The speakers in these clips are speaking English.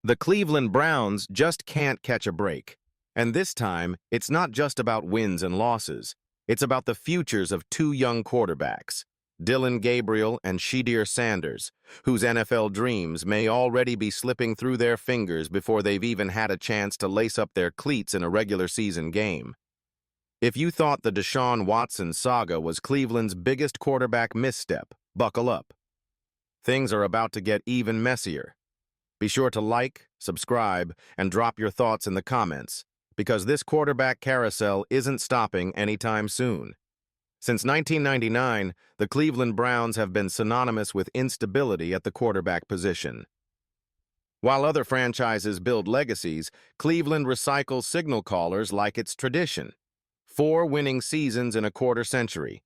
The Cleveland Browns just can't catch a break. And this time, it's not just about wins and losses. It's about the futures of two young quarterbacks, Dillon Gabriel and Shedeur Sanders, whose NFL dreams may already be slipping through their fingers before they've even had a chance to lace up their cleats in a regular season game. If you thought the Deshaun Watson saga was Cleveland's biggest quarterback misstep, buckle up. Things are about to get even messier. Be sure to like, subscribe, and drop your thoughts in the comments, because this quarterback carousel isn't stopping anytime soon. Since 1999, the Cleveland Browns have been synonymous with instability at the quarterback position. While other franchises build legacies, Cleveland recycles signal callers like it's tradition. 4 winning seasons in a quarter century.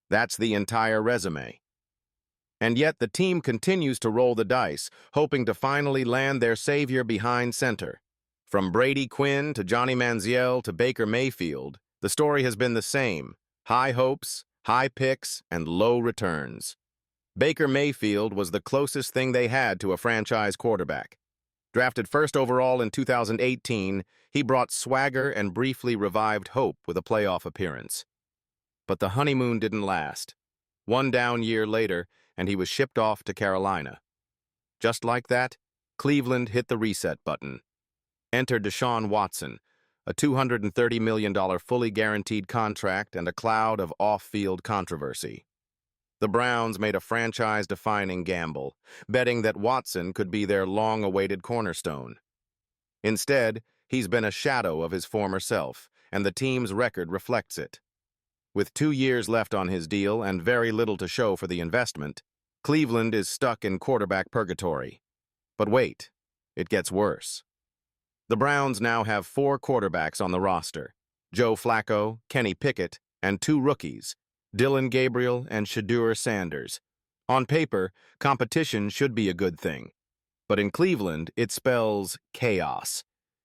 That's the entire resume. And yet the team continues to roll the dice, hoping to finally land their savior behind center. From Brady Quinn to Johnny Manziel to Baker Mayfield, the story has been the same: high hopes, high picks, and low returns. Baker Mayfield was the closest thing they had to a franchise quarterback. Drafted first overall in 2018, he brought swagger and briefly revived hope with a playoff appearance. But the honeymoon didn't last. One down year later, and he was shipped off to Carolina. Just like that, Cleveland hit the reset button. Enter Deshaun Watson, a $230 million fully guaranteed contract and a cloud of off-field controversy. The Browns made a franchise-defining gamble, betting that Watson could be their long-awaited cornerstone. Instead, he's been a shadow of his former self, and the team's record reflects it. With 2 years left on his deal and very little to show for the investment, Cleveland is stuck in quarterback purgatory. But wait, it gets worse. The Browns now have 4 quarterbacks on the roster: Joe Flacco, Kenny Pickett, and 2 rookies, Dillon Gabriel and Shedeur Sanders. On paper, competition should be a good thing. But in Cleveland, it spells chaos,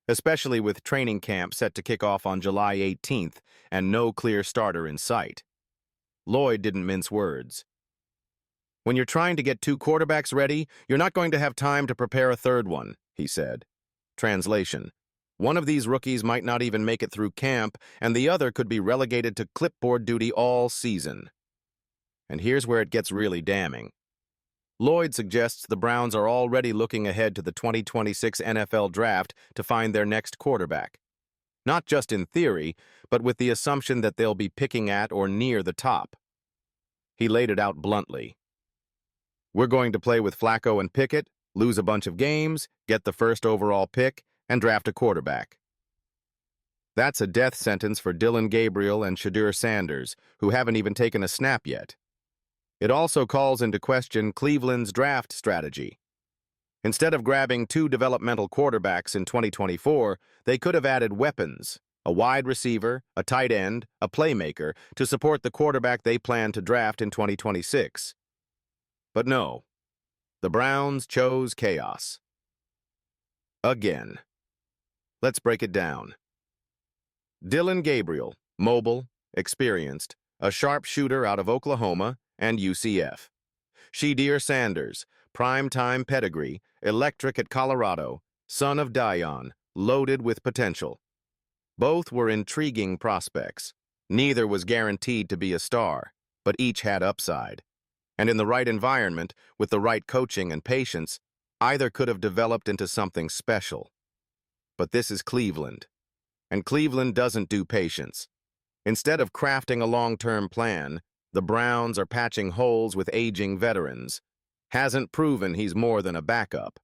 especially with training camp set to kick off on July 18th and no clear starter in sight. Lloyd didn't mince words. "When you're trying to get 2 quarterbacks ready, you're not going to have time to prepare a third one," he said. Translation: one of these rookies might not even make it through camp, and the other could be relegated to clipboard duty all season. And here's where it gets really damning. Lloyd suggests the Browns are already looking ahead to the 2026 NFL Draft to find their next quarterback. Not just in theory, but with the assumption that they'll be picking at or near the top. He laid it out bluntly. "We're going to play with Flacco and Pickett, lose a bunch of games, get the first overall pick, and draft a quarterback." That's a death sentence for Dillon Gabriel and Shedeur Sanders, who haven't even taken a snap yet. It also calls into question Cleveland's draft strategy. Instead of grabbing 2 developmental quarterbacks in 2024, they could have added weapons: a wide receiver, a tight end, a playmaker, to support the quarterback they plan to draft in 2026. But no, the Browns chose chaos. Again. Let's break it down. Dillon Gabriel, mobile, experienced, a sharpshooter out of Oklahoma and UCF. Shedeur Sanders, prime-time pedigree, electric at Colorado, son of Dion, loaded with potential. Both were intriguing prospects. Neither was guaranteed to be a star, but each had upside. And in the right environment, with the right coaching and patience, either could have developed into something special. But this is Cleveland. And Cleveland doesn't do patience. Instead of crafting a long-term plan, the Browns are patching holes with aging veterans. Hasn't proven he's more than a backup.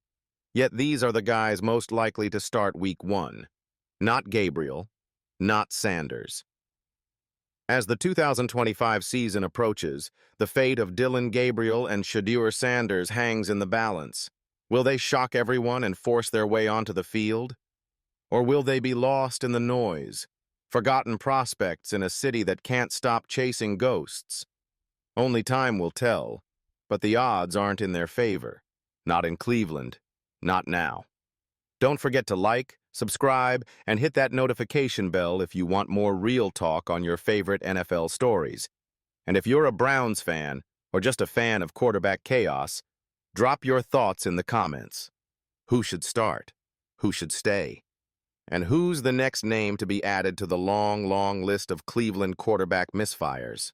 Yet these are the guys most likely to start week 1. Not Gabriel, not Sanders. As the 2025 season approaches, the fate of Dillon Gabriel and Shedeur Sanders hangs in the balance. Will they shock everyone and force their way onto the field? Or will they be lost in the noise, forgotten prospects in a city that can't stop chasing ghosts? Only time will tell, but the odds aren't in their favor. Not in Cleveland. Not now. Don't forget to like, subscribe, and hit that notification bell if you want more real talk on your favorite NFL stories. And if you're a Browns fan, or just a fan of quarterback chaos, drop your thoughts in the comments. Who should start? who should stay? And who's the next name to be added to the long, long list of Cleveland quarterback misfires?